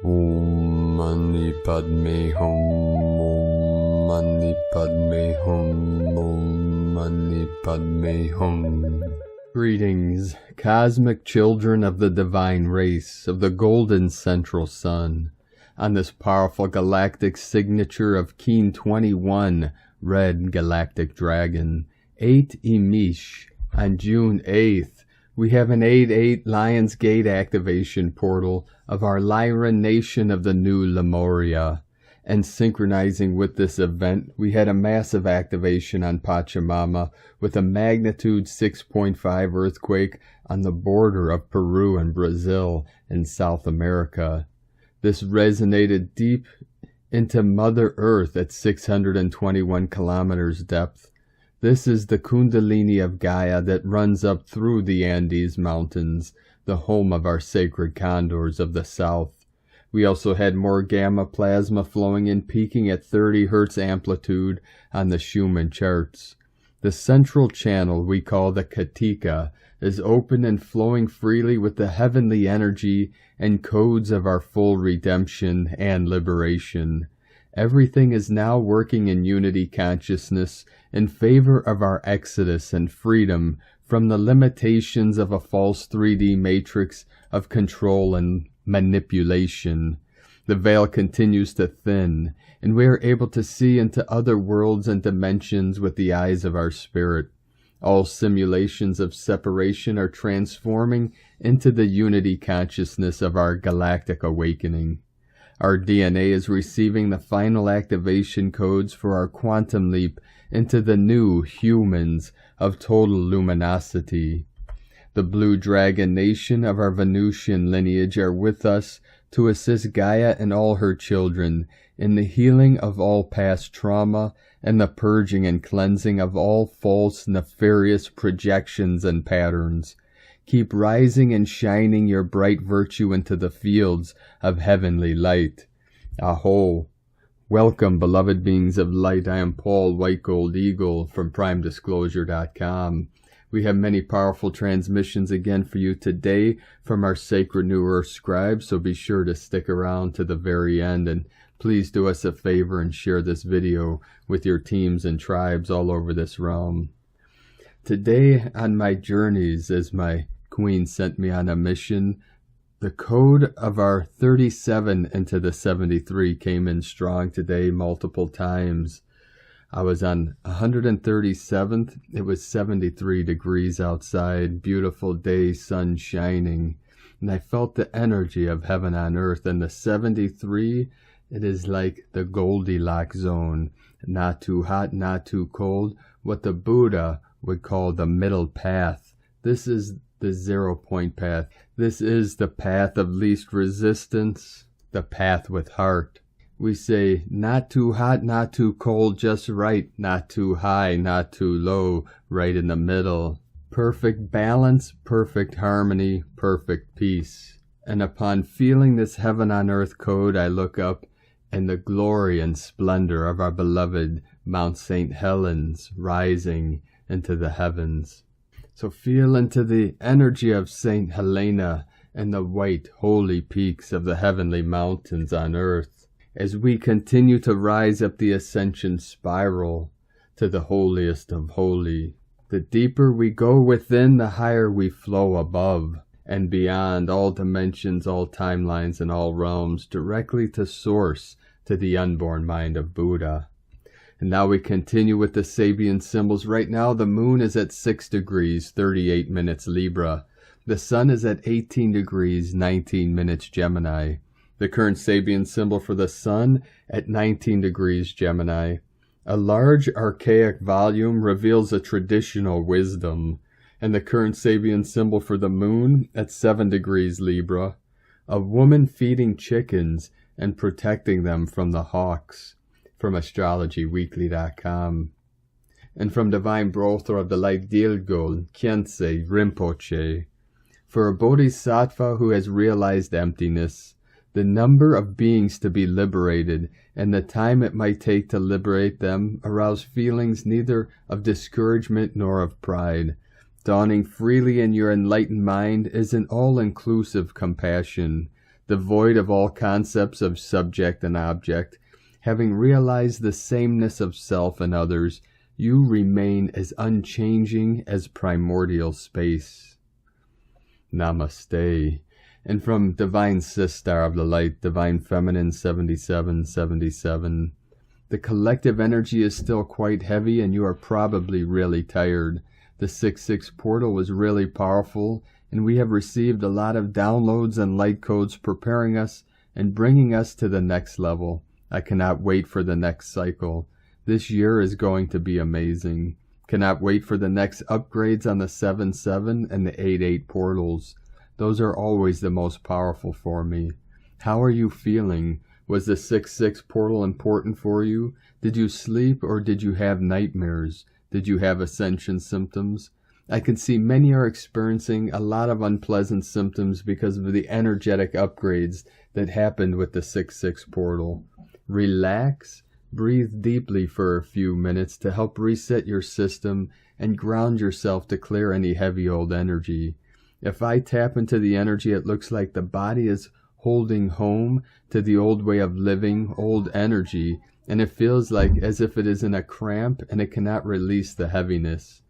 Om Mani Padme Hum, Om Mani Padme Hum, Om Mani Padme Hum. Greetings, cosmic children of the divine race of the golden central sun. On this powerful galactic signature of Keen 21, Red Galactic Dragon, 8 Emish, on June 8th, we have an 8-8 Lion's Gate activation portal of our Lyran nation of the New Lemuria. And synchronizing with this event, we had a massive activation on Pachamama with a magnitude 6.5 earthquake on the border of Peru and Brazil in South America. This resonated deep into Mother Earth at 621 kilometers depth. This is the Kundalini of Gaia that runs up through the Andes Mountains, the home of our sacred condors of the south. We also had more gamma plasma flowing in, peaking at 30 Hz amplitude on the Schumann charts. The central channel we call the Katika is open and flowing freely with the heavenly energy and codes of our full redemption and liberation. Everything is now working in unity consciousness in favor of our exodus and freedom from the limitations of a false 3D matrix of control and manipulation. The veil continues to thin, and we are able to see into other worlds and dimensions with the eyes of our spirit. All simulations of separation are transforming into the unity consciousness of our galactic awakening. Our DNA is receiving the final activation codes for our quantum leap into the new humans of total luminosity. The Blue Dragon Nation of our Venusian lineage are with us to assist Gaia and all her children in the healing of all past trauma and the purging and cleansing of all false, nefarious projections and patterns. Keep rising and shining your bright virtue into the fields of heavenly light. Aho! Welcome, beloved beings of light. I am Paul White Gold Eagle from PrimeDisclosure.com. We have many powerful transmissions again for you today from our Sacred New Earth scribes, so be sure to stick around to the very end, and please do us a favor and share this video with your teams and tribes all over this realm. Today on my journeys, as my queen sent me on a mission, the code of our 37 into the 73 came in strong today multiple times. I was on 137th. It was 73 degrees outside, beautiful day, sun shining, and I felt the energy of heaven on earth. And the 73, it is like the Goldilocks zone, not too hot, not too cold, what the Buddha would call the middle path. This is the 0 point path. This is the path of least resistance, the path with heart. We say, not too hot, not too cold, just right, not too high, not too low, right in the middle. Perfect balance, perfect harmony, perfect peace. And upon feeling this heaven on earth code, I look up, and the glory and splendor of our beloved Mount St. Helens rising into the heavens. So feel into the energy of St. Helena and the white holy peaks of the heavenly mountains on earth, as we continue to rise up the ascension spiral to the holiest of holy. The deeper we go within, the higher we flow above and beyond all dimensions, all timelines, and all realms, directly to source, to the unborn mind of Buddha. And now we continue with the Sabian symbols. Right now the moon is at 6 degrees, 38 minutes Libra. The sun is at 18 degrees, 19 minutes Gemini. The current Sabian symbol for the sun at 19 degrees Gemini. A large archaic volume reveals a traditional wisdom. And the current Sabian symbol for the moon at 7 degrees Libra. A woman feeding chickens and protecting them from the hawks. From astrologyweekly.com. And from Divine Brother of the Light Dilgol, Khyentse Rinpoche. For a bodhisattva who has realized emptiness, the number of beings to be liberated, and the time it might take to liberate them, arouse feelings neither of discouragement nor of pride. Dawning freely in your enlightened mind is an all-inclusive compassion. devoid of all concepts of subject and object. Having realized the sameness of self and others, you remain as unchanging as primordial space. Namaste. And from Divine Sistar of the Light, Divine Feminine 7777, the collective energy is still quite heavy and you are probably really tired. The 6-6 portal was really powerful and we have received a lot of downloads and light codes preparing us and bringing us to the next level. I cannot wait for the next cycle. This year is going to be amazing. Cannot wait for the next upgrades on the 7-7 and the 8-8 portals. Those are always the most powerful for me. How are you feeling? Was the 6-6 portal important for you? Did you sleep or did you have nightmares? Did you have ascension symptoms? I can see many are experiencing a lot of unpleasant symptoms because of the energetic upgrades that happened with the 6-6 portal. Relax, breathe deeply for a few minutes to help reset your system and ground yourself to clear any heavy old energy. If I tap into the energy, it looks like the body is holding home to the old way of living, old energy, and it feels like as if it is in a cramp and it cannot release the heaviness.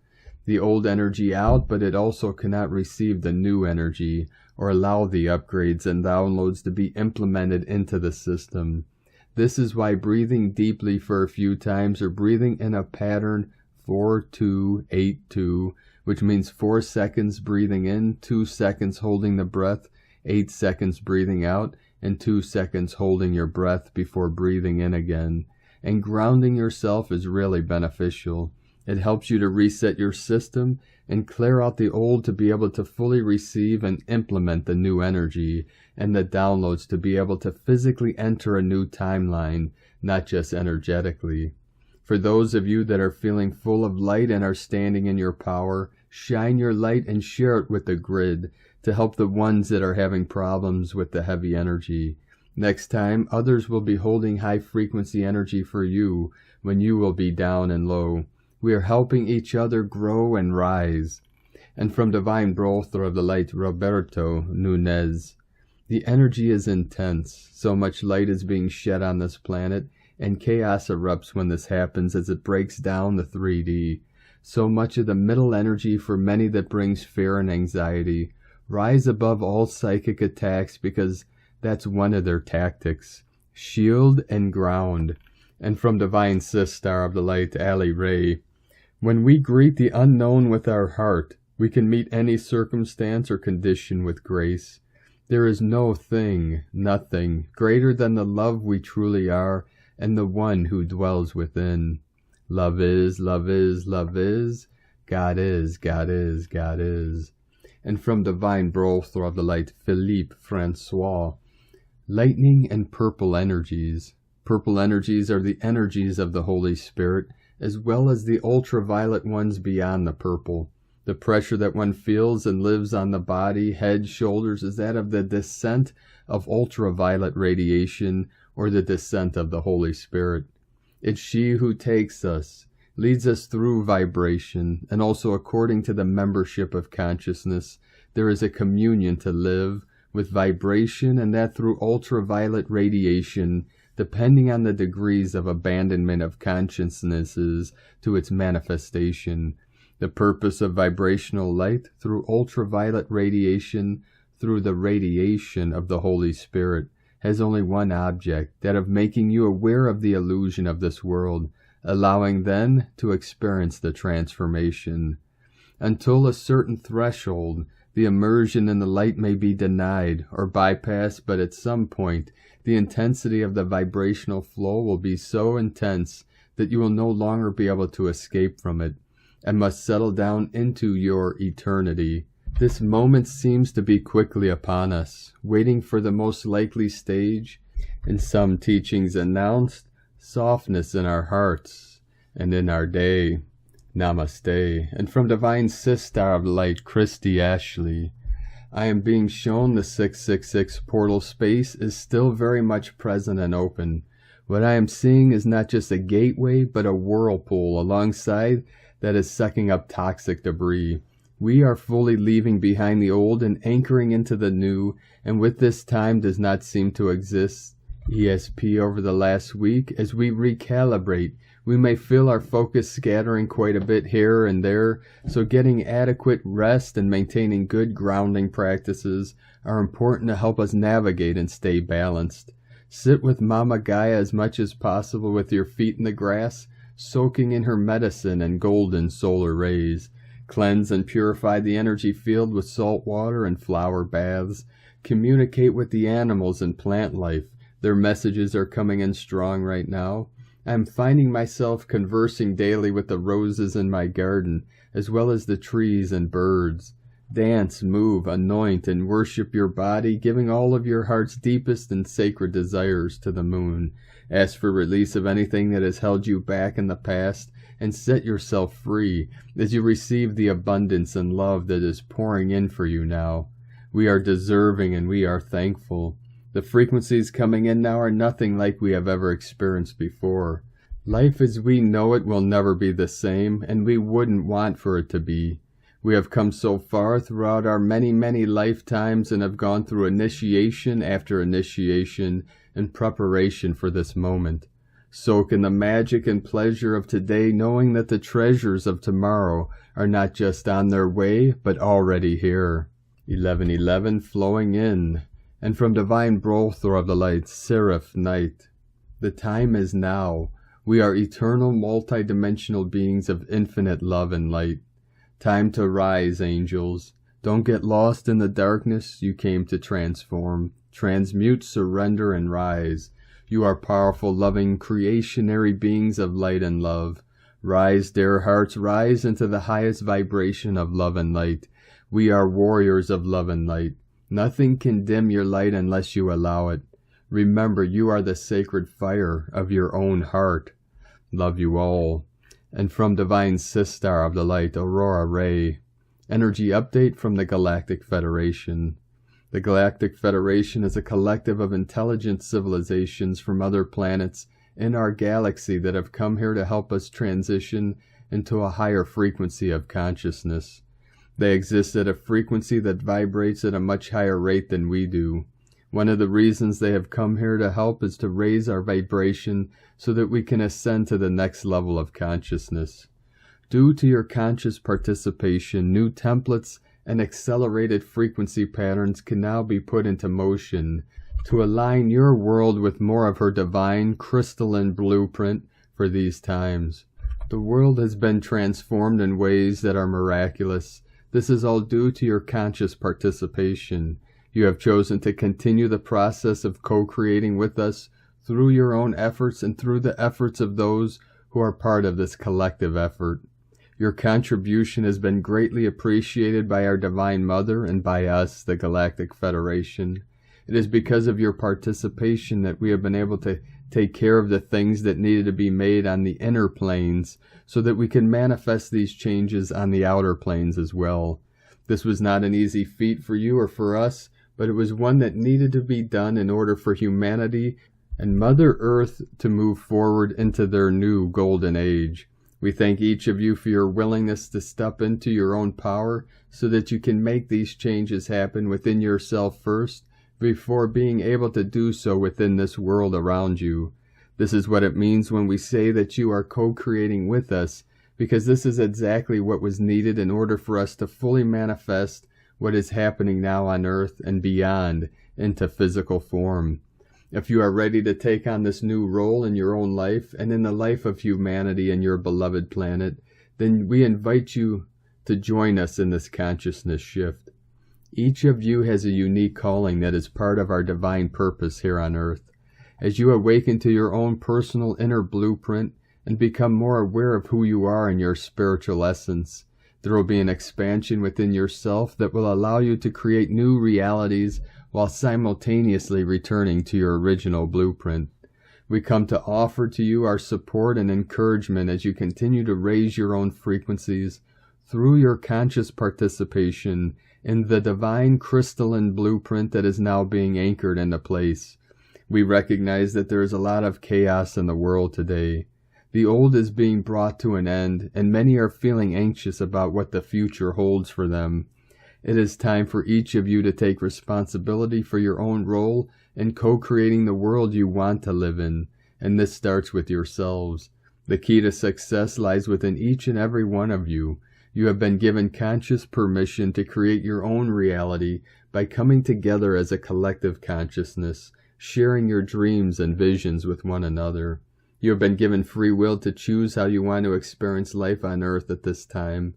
The old energy out, but it also cannot receive the new energy or allow the upgrades and downloads to be implemented into the system. This is why breathing deeply for a few times or breathing in a pattern 4-2-8-2, which means 4 seconds breathing in, 2 seconds holding the breath, 8 seconds breathing out, and 2 seconds holding your breath before breathing in again. And grounding yourself is really beneficial. It helps you to reset your system and clear out the old to be able to fully receive and implement the new energy and the downloads to be able to physically enter a new timeline, not just energetically. For those of you that are feeling full of light and are standing in your power, shine your light and share it with the grid to help the ones that are having problems with the heavy energy. Next time, others will be holding high frequency energy for you when you will be down and low. We are helping each other grow and rise. And from Divine Brother of the Light, Roberto Nunez, the energy is intense. So much light is being shed on this planet, and chaos erupts when this happens as it breaks down the 3D. So much of the middle energy for many that brings fear and anxiety. Rise above all psychic attacks because that's one of their tactics. Shield and ground. And from Divine Sistar of the Light, Ali Ray, when we greet the unknown with our heart, we can meet any circumstance or condition with grace. There is no thing, nothing, greater than the love we truly are and the one who dwells within. Love is, love is, love is. God is, God is, God is. And from Divine Brother of the Light, Philippe Francois, lightning and purple energies. Purple energies are the energies of the Holy Spirit, as well as the ultraviolet ones beyond the purple. The pressure that one feels and lives on the body, head, shoulders, is that of the descent of ultraviolet radiation or the descent of the Holy Spirit. It's she who takes us, leads us through vibration, and also according to the membership of consciousness, there is a communion to live with vibration, and that through ultraviolet radiation, depending on the degrees of abandonment of consciousnesses to its manifestation. The purpose of vibrational light through ultraviolet radiation, through the radiation of the Holy Spirit, has only one object, that of making you aware of the illusion of this world, allowing then to experience the transformation. Until a certain threshold, the immersion in the light may be denied or bypassed, but at some point, the intensity of the vibrational flow will be so intense that you will no longer be able to escape from it, and must settle down into your eternity. This moment seems to be quickly upon us, waiting for the most likely stage. In some teachings announced, softness in our hearts and in our day. Namaste. And from Divine Sistar of Light, Christy Ashley, I am being shown the 666 portal space is still very much present and open. What I am seeing is not just a gateway, but a whirlpool alongside that is sucking up toxic debris. We are fully leaving behind the old and anchoring into the new, and with this time does not seem to exist. ESP over the last week, as we recalibrate, we may feel our focus scattering quite a bit here and there, so getting adequate rest and maintaining good grounding practices are important to help us navigate and stay balanced. Sit with Mama Gaia as much as possible with your feet in the grass, soaking in her medicine and golden solar rays. Cleanse and purify the energy field with salt water and flower baths. Communicate with the animals and plant life. Their messages are coming in strong right now. I am finding myself conversing daily with the roses in my garden, as well as the trees and birds. Dance, move, anoint, and worship your body, giving all of your heart's deepest and sacred desires to the moon. Ask for release of anything that has held you back in the past, and set yourself free as you receive the abundance and love that is pouring in for you now. We are deserving and we are thankful. The frequencies coming in now are nothing like we have ever experienced before. Life as we know it will never be the same, and we wouldn't want for it to be. We have come so far throughout our many, many lifetimes and have gone through initiation after initiation in preparation for this moment. Soak in the magic and pleasure of today, knowing that the treasures of tomorrow are not just on their way, but already here. 1111 flowing in. And from divine Butler of the light, Seraph Night. The time is now. We are eternal, multidimensional beings of infinite love and light. Time to rise, angels. Don't get lost in the darkness you came to transform. Transmute, surrender, and rise. You are powerful, loving, creationary beings of light and love. Rise, dear hearts, rise into the highest vibration of love and light. We are warriors of love and light. Nothing can dim your light unless you allow it. Remember, you are the sacred fire of your own heart. Love you all. And from Divine Sistar of the Light, Aurora Ray. Energy update from the Galactic Federation. The Galactic Federation is a collective of intelligent civilizations from other planets in our galaxy that have come here to help us transition into a higher frequency of consciousness. They exist at a frequency that vibrates at a much higher rate than we do. One of the reasons they have come here to help is to raise our vibration so that we can ascend to the next level of consciousness. Due to your conscious participation, new templates and accelerated frequency patterns can now be put into motion to align your world with more of her divine crystalline blueprint for these times. The world has been transformed in ways that are miraculous. This is all due to your conscious participation. You have chosen to continue the process of co-creating with us through your own efforts and through the efforts of those who are part of this collective effort. Your contribution has been greatly appreciated by our Divine Mother and by us, the Galactic Federation. It is because of your participation that we have been able to take care of the things that needed to be made on the inner planes so that we can manifest these changes on the outer planes as well. This was not an easy feat for you or for us, but it was one that needed to be done in order for humanity and Mother Earth to move forward into their new golden age. We thank each of you for your willingness to step into your own power so that you can make these changes happen within yourself first, before being able to do so within this world around you. This is what it means when we say that you are co-creating with us, because this is exactly what was needed in order for us to fully manifest what is happening now on Earth and beyond into physical form. If you are ready to take on this new role in your own life and in the life of humanity and your beloved planet, then we invite you to join us in this consciousness shift. Each of you has a unique calling that is part of our divine purpose here on Earth. As you awaken to your own personal inner blueprint and become more aware of who you are in your spiritual essence, there will be an expansion within yourself that will allow you to create new realities while simultaneously returning to your original blueprint. We come to offer to you our support and encouragement as you continue to raise your own frequencies through your conscious participation in the divine crystalline blueprint that is now being anchored into place. We recognize that there is a lot of chaos in the world today. The old is being brought to an end, and many are feeling anxious about what the future holds for them. It is time for each of you to take responsibility for your own role in co-creating the world you want to live in, and this starts with yourselves. The key to success lies within each and every one of you. You have been given conscious permission to create your own reality by coming together as a collective consciousness, sharing your dreams and visions with one another. You have been given free will to choose how you want to experience life on Earth at this time.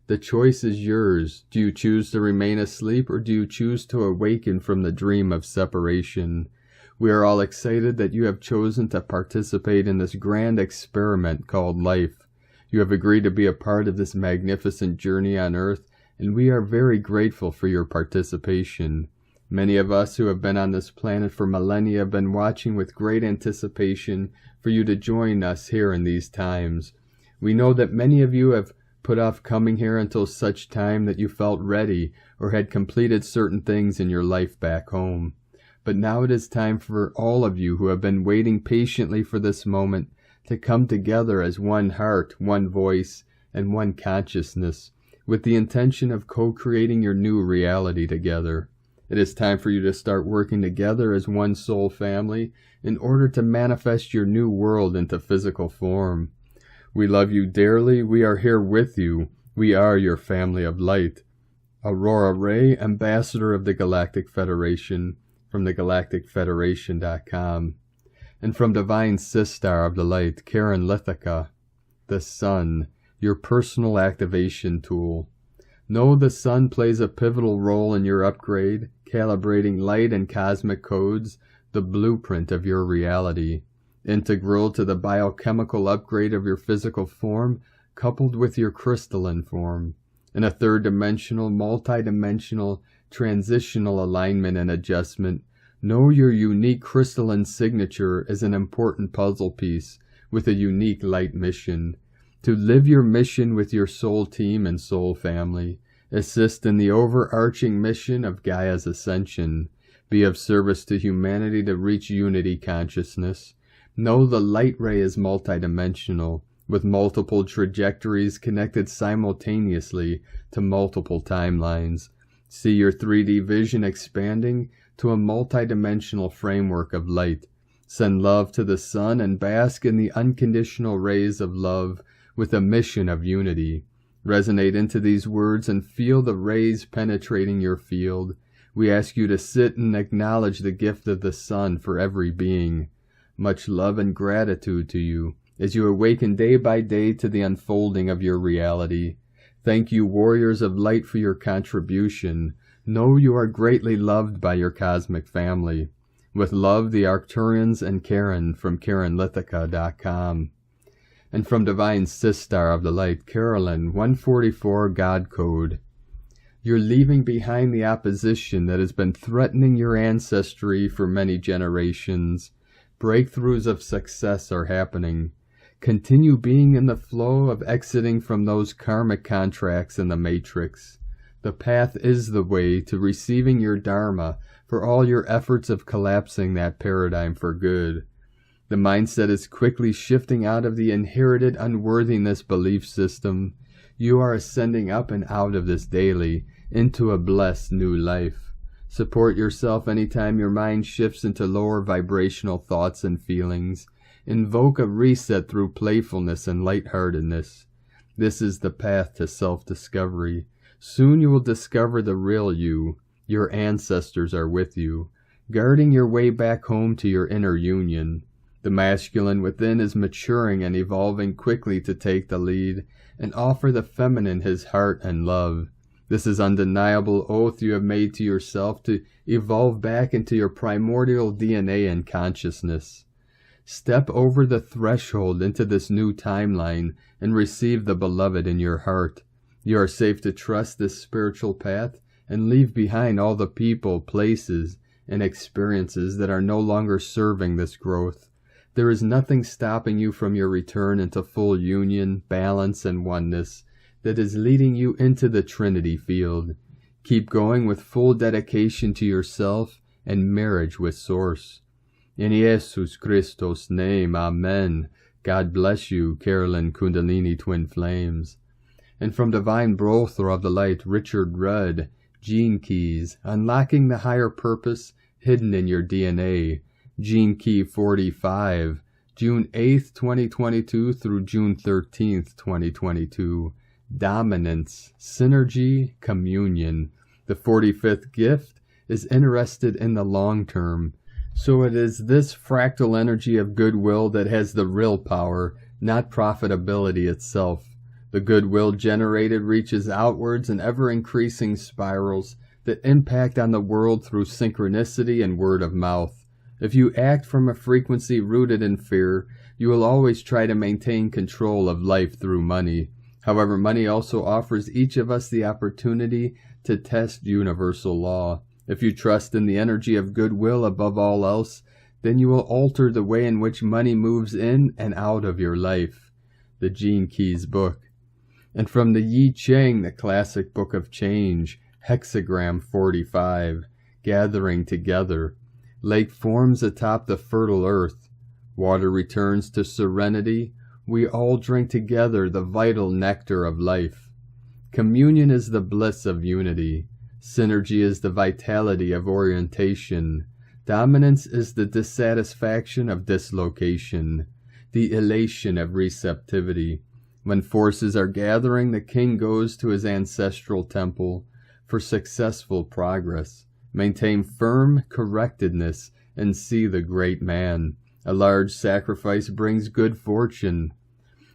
The choice is yours. Do you choose to remain asleep, or do you choose to awaken from the dream of separation? We are all excited that you have chosen to participate in this grand experiment called life. You have agreed to be a part of this magnificent journey on Earth, and we are very grateful for your participation. Many of us who have been on this planet for millennia have been watching with great anticipation for you to join us here in these times. We know that many of you have put off coming here until such time that you felt ready or had completed certain things in your life back home. But now it is time for all of you who have been waiting patiently for this moment to come together as one heart, one voice, and one consciousness, with the intention of co-creating your new reality together. It is time for you to start working together as one soul family in order to manifest your new world into physical form. We love you dearly. We are here with you. We are your family of light. Aurora Ray, Ambassador of the Galactic Federation, from thegalacticfederation.com. And from Divine Sistar of the Light, Karen Lithica, the Sun, your personal activation tool. Know the Sun plays a pivotal role in your upgrade, calibrating light and cosmic codes, the blueprint of your reality. Integral to the biochemical upgrade of your physical form, coupled with your crystalline form. In a third-dimensional, multi-dimensional, transitional alignment and adjustment, know your unique crystalline signature is an important puzzle piece with a unique light mission. To live your mission with your soul team and soul family. Assist in the overarching mission of Gaia's ascension. Be of service to humanity to reach unity consciousness. Know the light ray is multidimensional, with multiple trajectories connected simultaneously to multiple timelines. See your 3D vision expanding to a multidimensional framework of light. Send love to the sun and bask in the unconditional rays of love with a mission of unity. Resonate into these words and feel the rays penetrating your field. We ask you to sit and acknowledge the gift of the sun for every being. Much love and gratitude to you as you awaken day by day to the unfolding of your reality. Thank you, warriors of light, for your contribution. Know you are greatly loved by your cosmic family. With love, the Arcturians and Karen from KarenLithica.com. And from Divine Sistar of the Light, Carolyn, 144 God Code. You're leaving behind the opposition that has been threatening your ancestry for many generations. Breakthroughs of success are happening. Continue being in the flow of exiting from those karmic contracts in the matrix. The path is the way to receiving your dharma for all your efforts of collapsing that paradigm for good. The mindset is quickly shifting out of the inherited unworthiness belief system. You are ascending up and out of this daily into a blessed new life. Support yourself anytime your mind shifts into lower vibrational thoughts and feelings. Invoke a reset through playfulness and lightheartedness. This is the path to self-discovery. Soon you will discover the real you. Your ancestors are with you, guarding your way back home to your inner union. The masculine within is maturing and evolving quickly to take the lead and offer the feminine his heart and love. This is undeniable oath you have made to yourself to evolve back into your primordial DNA and consciousness. Step over the threshold into this new timeline and receive the beloved in your heart. You are safe to trust this spiritual path and leave behind all the people, places, and experiences that are no longer serving this growth. There is nothing stopping you from your return into full union, balance, and oneness that is leading you into the Trinity field. Keep going with full dedication to yourself and marriage with Source. In Jesus Christos' name, Amen. God bless you, Carolyn Kundalini Twin Flames. And from Divine Brother of the Light, Richard Rudd, Gene Keys, Unlocking the Higher Purpose Hidden in Your DNA, Gene Key 45, June 8th, 2022 through June 13th, 2022. Dominance, Synergy, Communion. The 45th gift is interested in the long term. So it is this fractal energy of goodwill that has the real power, not profitability itself. The goodwill generated reaches outwards in ever-increasing spirals that impact on the world through synchronicity and word of mouth. If you act from a frequency rooted in fear, you will always try to maintain control of life through money. However, money also offers each of us the opportunity to test universal law. If you trust in the energy of goodwill above all else, then you will alter the way in which money moves in and out of your life. The Gene Keys book. And from the Yi Ching, the classic book of change, hexagram 45, gathering together. Lake forms atop the fertile earth. Water returns to serenity. We all drink together the vital nectar of life. Communion is the bliss of unity. Synergy is the vitality of orientation. Dominance is the dissatisfaction of dislocation, the elation of receptivity. When forces are gathering, the king goes to his ancestral temple for successful progress. Maintain firm correctedness and see the great man. A large sacrifice brings good fortune.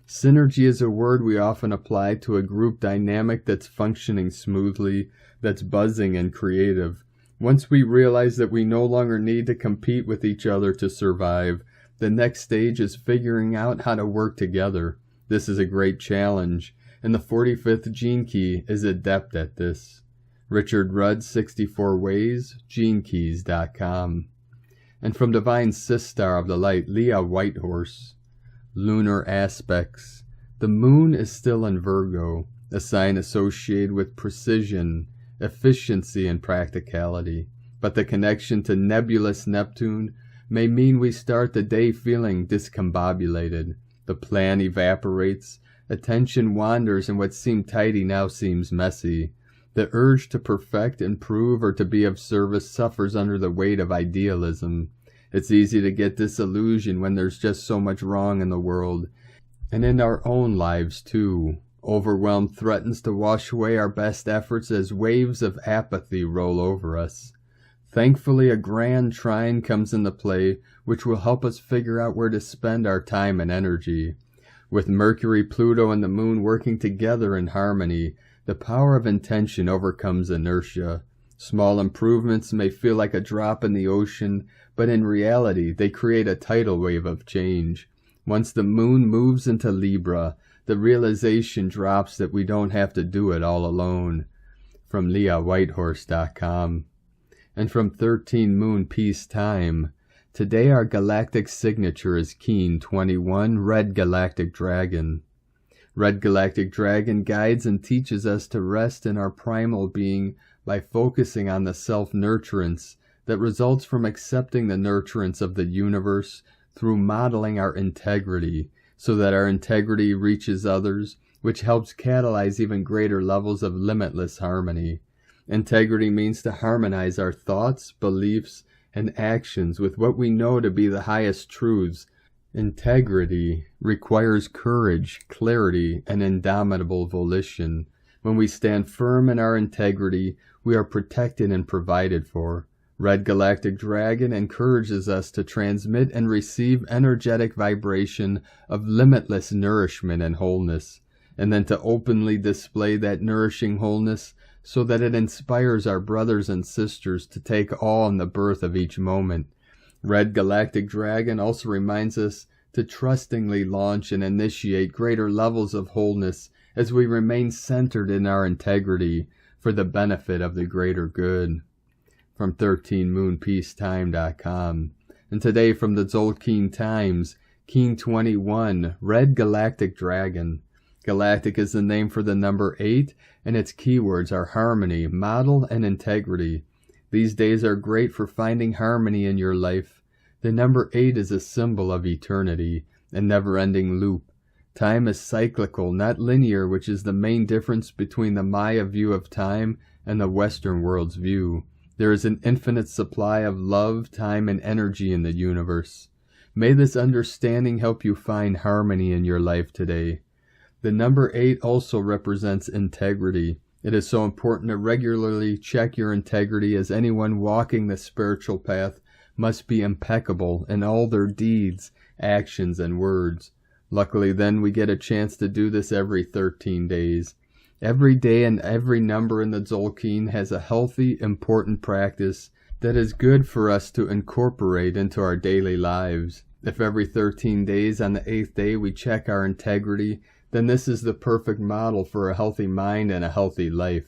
Synergy is a word we often apply to a group dynamic that's functioning smoothly, that's buzzing and creative. Once we realize that we no longer need to compete with each other to survive, the next stage is figuring out how to work together. This is a great challenge, and the 45th Gene Key is adept at this. Richard Rudd, 64 Ways, GeneKeys.com. And from Divine Sistar of the Light, Leah Whitehorse. Lunar aspects. The moon is still in Virgo, a sign associated with precision, efficiency, and practicality. But the connection to nebulous Neptune may mean we start the day feeling discombobulated. The plan evaporates, attention wanders, and what seemed tidy now seems messy. The urge to perfect, improve, or to be of service suffers under the weight of idealism. It's easy to get disillusioned when there's just so much wrong in the world, and in our own lives too. Overwhelm threatens to wash away our best efforts as waves of apathy roll over us. Thankfully, a grand trine comes into play, which will help us figure out where to spend our time and energy. With Mercury, Pluto, and the Moon working together in harmony, the power of intention overcomes inertia. Small improvements may feel like a drop in the ocean, but in reality, they create a tidal wave of change. Once the Moon moves into Libra, the realization drops that we don't have to do it all alone. From LeahWhitehorse.com. And from 13 Moon Peace Time. Today our galactic signature is Keen 21, Red Galactic Dragon. Red Galactic Dragon guides and teaches us to rest in our primal being by focusing on the self-nurturance that results from accepting the nurturance of the universe through modeling our integrity, so that our integrity reaches others, which helps catalyze even greater levels of limitless harmony. Integrity means to harmonize our thoughts, beliefs, and actions with what we know to be the highest truths. Integrity requires courage, clarity, and indomitable volition. When we stand firm in our integrity, we are protected and provided for. Red Galactic Dragon encourages us to transmit and receive energetic vibration of limitless nourishment and wholeness, and then to openly display that nourishing wholeness so that it inspires our brothers and sisters to take awe in the birth of each moment. Red Galactic Dragon also reminds us to trustingly launch and initiate greater levels of wholeness as we remain centered in our integrity for the benefit of the greater good. From 13moonpeacetime.com. And today from the Zolkeen Times, Keen 21, Red Galactic Dragon. Galactic is the name for the number 8, and its keywords are harmony, model, and integrity. These days are great for finding harmony in your life. The number 8 is a symbol of eternity. a never-ending loop. Time is cyclical, not linear, which is the main difference between the Maya view of time and the Western world's view. There is an infinite supply of love, time, and energy in the universe. May this understanding help you find harmony in your life today. The number 8 also represents integrity. It is so important to regularly check your integrity, as anyone walking the spiritual path must be impeccable in all their deeds, actions, and words. Luckily then we get a chance to do this every 13 days. Every day and every number in the Tzolk'in has a healthy, important practice that is good for us to incorporate into our daily lives. If every 13 days on the 8th day we check our integrity, then this is the perfect model for a healthy mind and a healthy life.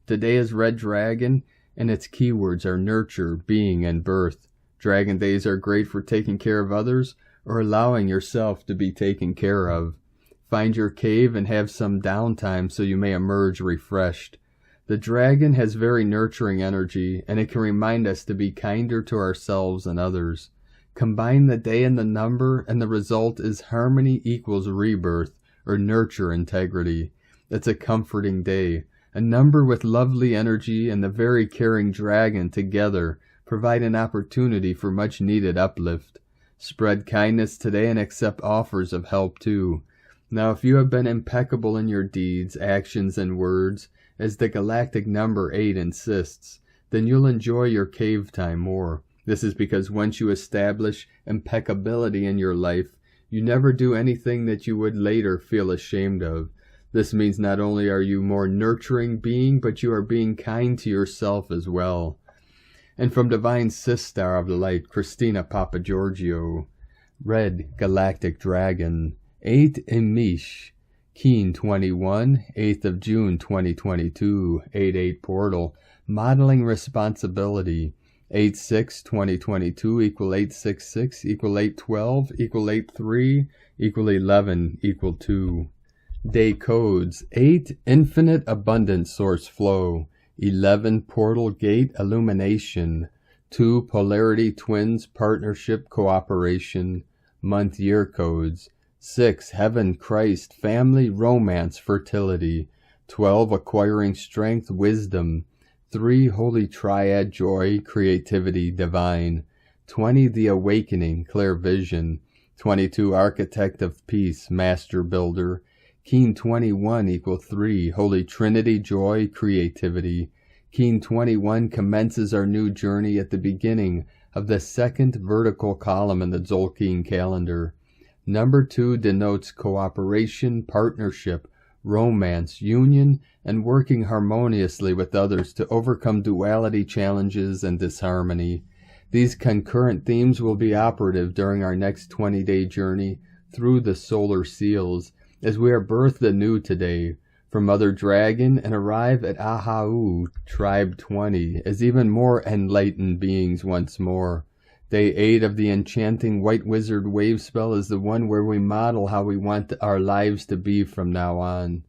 Today is Red Dragon, and its keywords are nurture, being, and birth. Dragon days are great for taking care of others or allowing yourself to be taken care of. Find your cave and have some downtime so you may emerge refreshed. The dragon has very nurturing energy, and it can remind us to be kinder to ourselves and others. Combine the day and the number, and the result is harmony equals rebirth, or nurture integrity. It's a comforting day. A number with lovely energy and the very caring dragon together provide an opportunity for much needed uplift. Spread kindness today and accept offers of help too. Now if you have been impeccable in your deeds, actions, and words, as the galactic number 8 insists, then you'll enjoy your cave time more. This is because once you establish impeccability in your life, you never do anything that you would later feel ashamed of. This means not only are you more nurturing being, but you are being kind to yourself as well. And from Divine Sistar of the Light, Christina Papagiorgio, Red Galactic Dragon, 8 Imish, Keen 21, 8th of June 2022, 8-8 Portal, Modeling Responsibility, 8-6-2022 equal 8-6-6 equal 8-12 equal 8-3 equal 11 equal 2. Day codes: 8 Infinite Abundant Source Flow, 11 Portal Gate Illumination, 2 Polarity Twins Partnership Cooperation. Month year codes: 6 Heaven Christ Family Romance Fertility, 12 Acquiring Strength Wisdom, 3 Holy Triad Joy Creativity Divine, 20 The Awakening Clear Vision, 22 Architect of Peace Master Builder, Keen 21 equal 3 Holy Trinity Joy Creativity. Keen 21 commences our new journey at the beginning of the second vertical column in the Tzolk'in calendar. Number 2 denotes cooperation, partnership, romance, union, and working harmoniously with others to overcome duality challenges and disharmony. These concurrent themes will be operative during our next 20-day journey through the solar seals, as we are birthed anew today from Mother Dragon and arrive at Ahau, Tribe 20, as even more enlightened beings once more. Day 8 of the enchanting White Wizard wave spell is the one where we model how we want our lives to be from now on.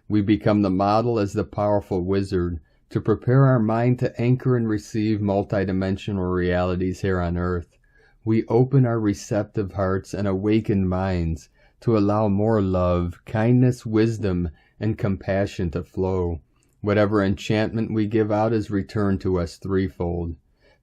We become the model as the powerful wizard to prepare our mind to anchor and receive multidimensional realities here on earth. We open our receptive hearts and awakened minds to allow more love, kindness, wisdom, and compassion to flow. Whatever enchantment we give out is returned to us threefold.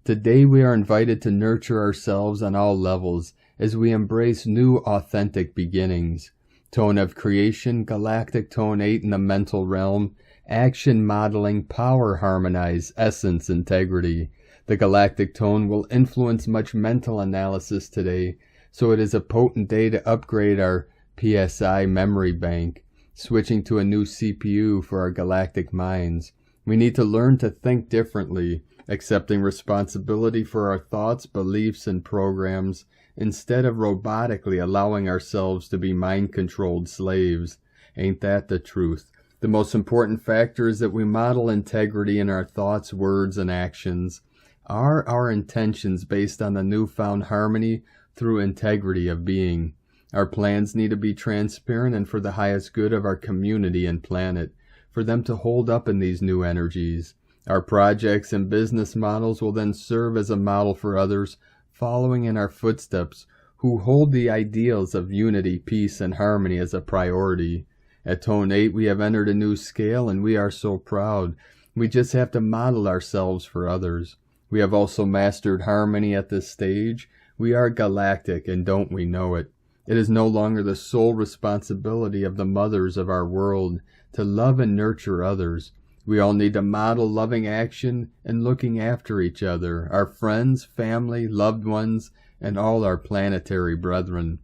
Today we are invited to nurture ourselves on all levels as we embrace new authentic beginnings. Tone of creation, galactic tone 8 in the mental realm, action modeling, power harmonize, essence integrity. The galactic tone will influence much mental analysis today, so it is a potent day to upgrade our PSI memory bank, switching to a new CPU for our galactic minds. We need to learn to think differently, accepting responsibility for our thoughts, beliefs, and programs, instead of robotically allowing ourselves to be mind-controlled slaves. Ain't that the truth? The most important factor is that we model integrity in our thoughts, words, and actions. Are our intentions based on the newfound harmony through integrity of being? Our plans need to be transparent and for the highest good of our community and planet, for them to hold up in these new energies. Our projects and business models will then serve as a model for others following in our footsteps who hold the ideals of unity, peace, and harmony as a priority. At Tone 8, we have entered a new scale, and we are so proud. We just have to model ourselves for others. We have also mastered harmony at this stage. We are galactic, and don't we know it? It is no longer the sole responsibility of the mothers of our world to love and nurture others. We all need to model loving action and looking after each other, our friends, family, loved ones, and all our planetary brethren.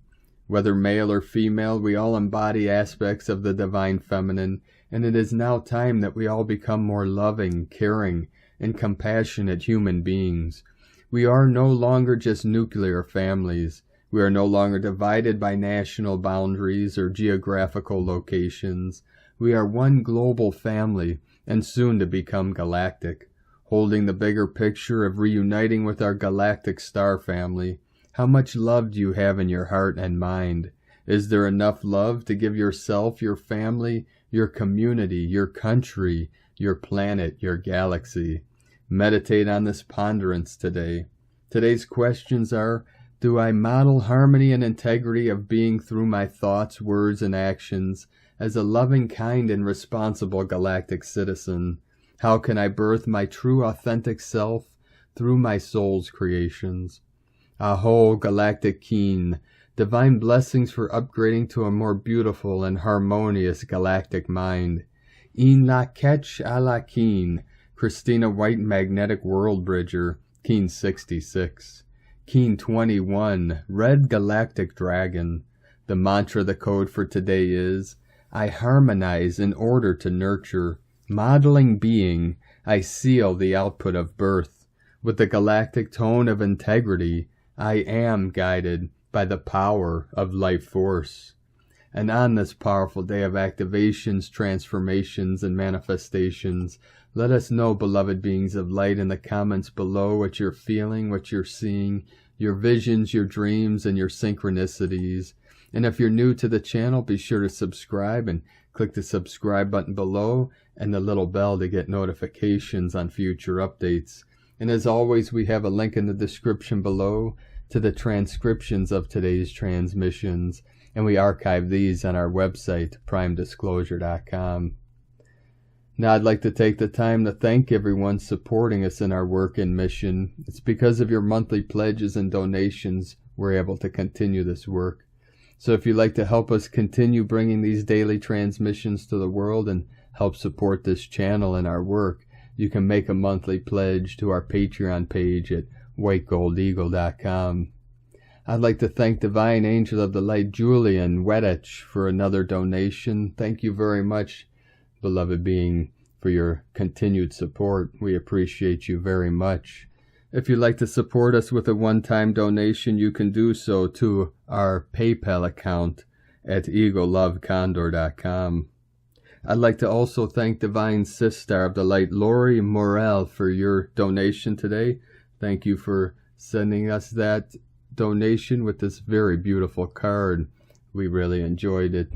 Whether male or female, we all embody aspects of the divine feminine, and it is now time that we all become more loving, caring, and compassionate human beings. We are no longer just nuclear families. We are no longer divided by national boundaries or geographical locations. We are one global family, and soon to become galactic, holding the bigger picture of reuniting with our galactic star family. How much love do you have in your heart and mind? Is there enough love to give yourself, your family, your community, your country, your planet, your galaxy? Meditate on this ponderance today. Today's questions are, do I model harmony and integrity of being through my thoughts, words, and actions as a loving, kind, and responsible galactic citizen? How can I birth my true, authentic self through my soul's creations? Aho, galactic keen, divine blessings for upgrading to a more beautiful and harmonious galactic mind. In la ketch a la keen, Christina White Magnetic World Bridger, Keen 66. Keen 21, Red Galactic Dragon. The mantra, the code for today is, I harmonize in order to nurture. Modeling being, I seal the output of birth. With the galactic tone of integrity, I am guided by the power of life force. And on this powerful day of activations, transformations, and manifestations, let us know, beloved beings of light, in the comments below what you're feeling, what you're seeing, your visions, your dreams, and your synchronicities. And if you're new to the channel, be sure to subscribe and click the subscribe button below and the little bell to get notifications on future updates. And as always, we have a link in the description below to the transcriptions of today's transmissions, and we archive these on our website, primedisclosure.com. Now I'd like to take the time to thank everyone supporting us in our work and mission. It's because of your monthly pledges and donations we're able to continue this work. So if you'd like to help us continue bringing these daily transmissions to the world and help support this channel and our work, you can make a monthly pledge to our Patreon page at whitegoldeagle.com. I'd like to thank Divine Angel of the Light Julian Wedich for another donation. Thank you very much, beloved being, for your continued support. We appreciate you very much. If you'd like to support us with a one-time donation, you can do so to our PayPal account at eaglelovecondor.com. I'd like to also thank Divine Sister of the Light Lori Morel for your donation today. Thank you for sending us that donation with this very beautiful card. We really enjoyed it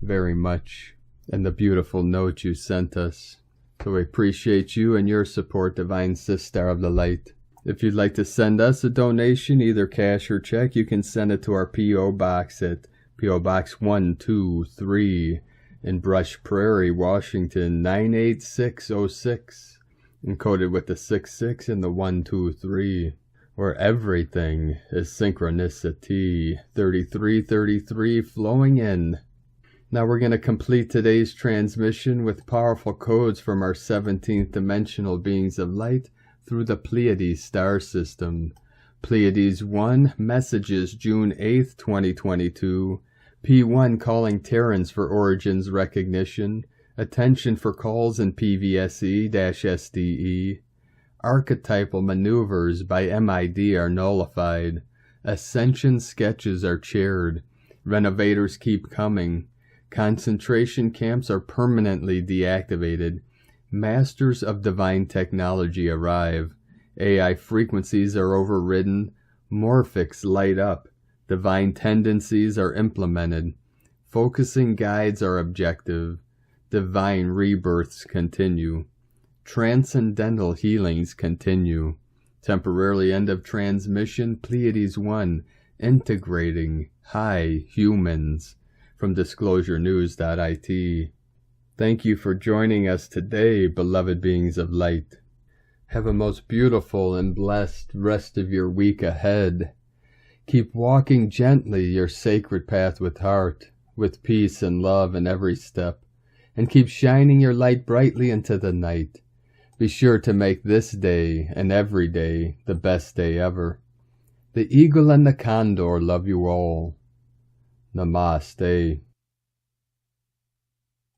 very much, and the beautiful note you sent us. So we appreciate you and your support, Divine Sister of the Light. If you'd like to send us a donation, either cash or check, you can send it to our P.O. Box at P.O. Box 123 in Brush Prairie, Washington 98606, encoded with the 66 and the 123, where everything is synchronicity. 3333 flowing in. Now we're going to complete today's transmission with powerful codes from our 17th dimensional beings of light through the Pleiades star system. Pleiades 1, messages June 8th, 2022. P1 calling Terrans for origins recognition. Attention for calls in PVSE-SDE. Archetypal maneuvers by MID are nullified. Ascension sketches are chaired. Renovators keep coming. Concentration camps are permanently deactivated. Masters of divine technology arrive. AI frequencies are overridden. Morphics light up. Divine tendencies are implemented. Focusing guides are objective. Divine rebirths continue. Transcendental healings continue. Temporarily end of transmission, Pleiades 1. integrating high humans from disclosurenews.it. Thank you for joining us today, beloved beings of light. Have a most beautiful and blessed rest of your week ahead. Keep walking gently your sacred path with heart, with peace and love in every step, and keep shining your light brightly into the night. Be sure to make this day and every day the best day ever. The eagle and the condor love you all. Namaste.